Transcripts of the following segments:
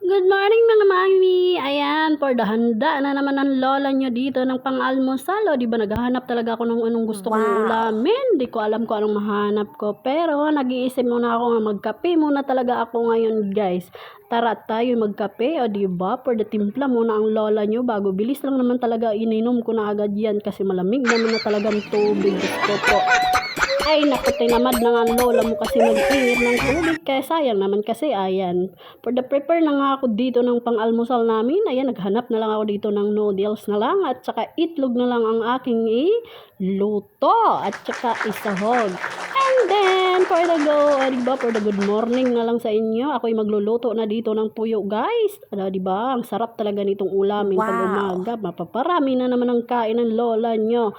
Good morning mga mami! Ayan, for the handa na naman ng lola nyo dito ng pang-almusal. O, di ba naghahanap talaga ako ng anong gusto kong ulamin. Di ko alam kung anong mahanap ko. Pero nag-iisip muna ako nga magkape muna talaga ako ngayon guys. Tara tayo magkape, o di ba? For the timpla muna ang lola nyo bago. Bilis lang naman talaga ininom ko na agad yan kasi malamig naman na talagang tubig. Gusto ko. Ay, naku, tinamad na nga ang lola mo kasi mag-init ng tubig. Kaya sayang naman kasi, ayan. For the prepare na nga ako dito ng pang-almusal namin. Ayan, naghanap na lang ako dito ng noodles na lang. At saka itlog na lang ang aking luto. At saka isahog. And then, for the diba, for the good morning na lang sa inyo. Ako'y magluluto na dito ng puyo, guys. Diba, ang sarap talaga nitong ulamin pag umaga. Mapaparami na naman ang kain ng lola nyo.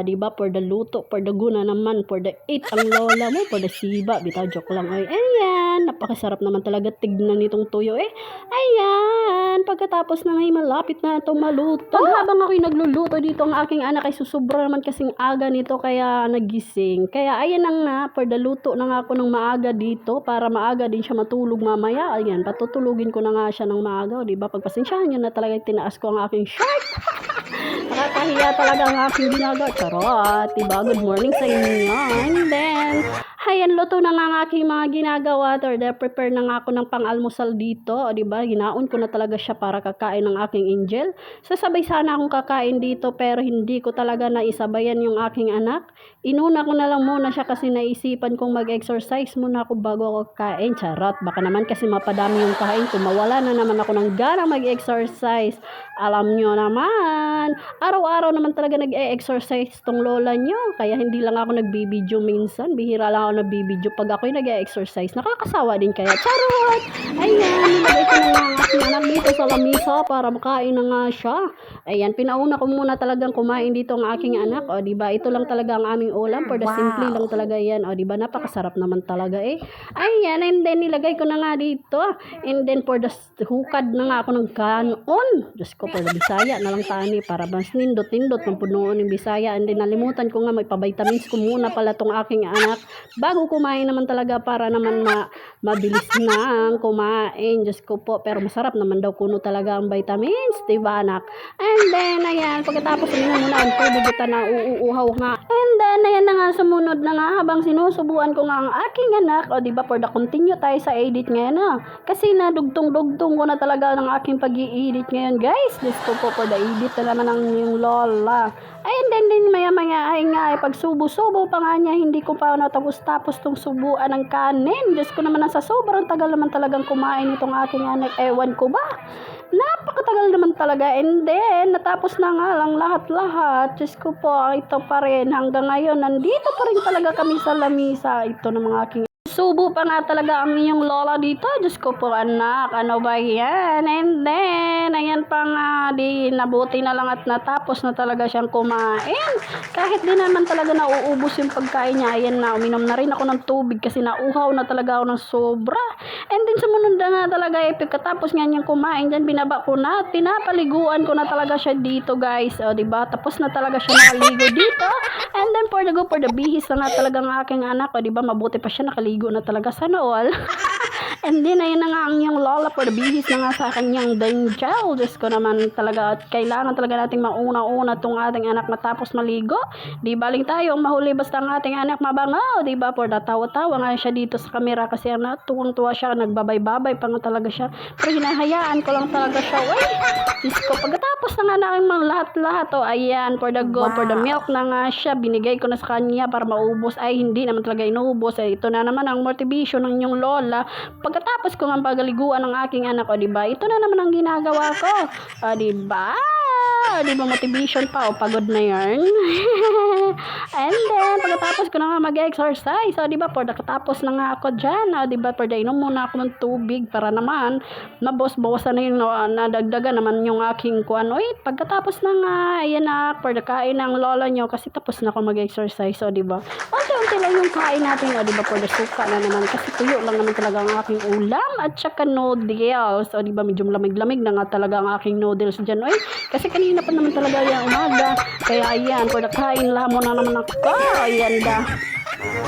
Diba, for the luto, for the guna naman, for the eat ang lola mo, for the siba. Bitaw, joke lang. Ay, ayan, napakasarap naman talaga tignan nitong tuyo. Ayan, pagkatapos na ngay malapit na itong maluto. Habang ako'y nagluluto dito, ang aking anak ay susubra naman kasing aga nito, kaya nagising. Kaya ayan na nga, for the luto na nga ako ng maaga dito, para maaga din siya matulog mamaya. Ayan, patutulugin ko na nga siya ng maaga. O, diba, pagpasensyahan nyo na talaga tinaas ko ang aking shirt. Nakakahiya talaga ang aking ginagawa. Charot, diba? Good morning sa inyo. And then, ayan, luto na nga ang aking mga ginagawa. Or prepare na nga ako ng pang-almusal dito. O, diba? Ginaon ko na talaga siya para kakain ng aking angel. Sasabay sana akong kakain dito, pero hindi ko talaga naisabayan yung aking anak. Inuna ko na lang muna siya kasi naisipan kong mag-exercise muna ako bago ako kain. Charot, baka naman kasi mapadami yung kain ko. Mawala na naman ako ng gana mag-exercise. Alam nyo naman, araw-araw naman talaga nag-e-exercise tong lola nyo. Kaya hindi lang ako nagbibideo minsan. Bihira lang ako nagbibideo pag ako'y nag-e-exercise. Nakakasawa din kaya. Charot! Ayan, nilagay ko na nga ang aking anak dito sa lamisa para makain na nga siya. Ayan, pinauna ko muna talagang kumain dito ang aking anak. O, diba, ito lang talaga ang aming ulam. For the simple lang talaga yan. O, diba, napakasarap naman talaga eh. Ayan, and then nilagay ko na nga dito. And then for the hukad na nga ako ng kanon. Diyos ko, for the Bisaya na lang tani para mas nindot-nindot ng punoon ng Bisaya. And then nalimutan ko nga may pavitamins ko muna pala tong aking anak bago kumain naman talaga para naman mabilis na ang kumain. Diyos ko po, pero masarap naman daw kuno talaga ang vitamins, diba anak? And then, ayan, pagkatapos nila muna ang tubig ito na uuuhaw nga. And then, ayan na nga, sumunod na nga habang sinusubuan ko nga ang aking anak. O, diba, for the continue tayo sa edit ngayon na. Kasi nadugtong-dugtong ko na talaga ng aking pag-i-edit ngayon, guys. Diyos ko po, for the edit na naman ang yung lola. And then, maya-maya ay nga, pagsubo-subo pa nga niya, hindi ko pa natapos-tapos tong subuan ng kanin. Diyos ko naman, nasa sobrang tagal naman talagang kumain itong aking anak. Ewan ko ba? Napakatagal naman talaga. And then, natapos na nga lang lahat-lahat. Diyos ko po, ito pa rin. Hanggang ngayon, nandito pa rin talaga kami sa lamisa. Ito ng mga aking subo pa nga talaga ang inyong lola dito. Diyos ko po anak, ano ba yan? And then, ayan pa nga, di nabuti na lang at natapos na talaga siyang kumain. Kahit di naman talaga nauubos yung pagkain niya. Ayan na, uminom na rin ako ng tubig kasi nauhaw na talaga ako ng sobra. And then, sumunod na nga talaga, pagkatapos nga niyang kumain, dyan binaba ko na, pinapaliguan ko na talaga siya dito guys. O, diba? Tapos na talaga siya nakaligo dito. And then, for the bihis na nga talaga ng aking anak. O, diba? Mabuti pa siya nakaligo na talaga sa all. And then, ayun na nga ang yung lola for the bihis na nga sa kanyang dental. Diyos ko naman talaga, at kailangan talaga nating mauna-una itong ating anak matapos maligo. Di baling tayo ang mahuli basta ang ating anak mabangaw. Di ba? For the tawa-tawa nga siya dito sa camera kasi tuwang-tuwa siya, nagbabay-babay pa nga talaga siya. Pero hinahayaan ko lang talaga siya. Uy! Diyos ko, pagkatapos na nga namin mga lahat-lahat, o ayan, for the milk na nga siya, binigay ko na sa kanya para maubos. Ay, hindi naman talaga inuubos. Ay, ito na naman ang motivation ng inyong lola. Pagkatapos ko ng pagaliguan ng aking anak, o diba, ito na naman ang ginagawa ko. O diba? O diba, motivation pa, o pagod na yarn. And then, pagkatapos ko na nga mag-exercise, o diba, katapos na nga ako dyan, o diba, inom muna ako ng tubig para naman, mabos-bawasan na yung nadagdagan naman yung aking kuwan. Uy, pagkatapos na nga, ayan na, kain ng lola nyo, kasi tapos na ako mag-exercise, o diba. Unti-unti lang yung kain natin, o diba, suka na naman, kasi tuyo lang naman talaga ang aking ulam, at saka noodles, o diba, medyo lamig-lamig na nga talaga ang aking noodles dyan. Uy, kasi kanina pa naman talaga yung umaga, kaya ayan, kain lamon na naman ako, ayan da.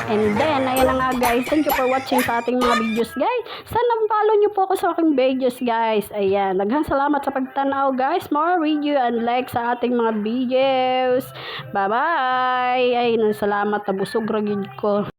And then, ayan na nga guys. Thank you for watching sa ating mga videos guys. Sana follow nyo po ako sa aking videos guys. Ayan. Daghang salamat sa pagtanaw guys. More video and like sa ating mga videos. Bye bye. Ay, salamat. Nabusog ra gyud ko.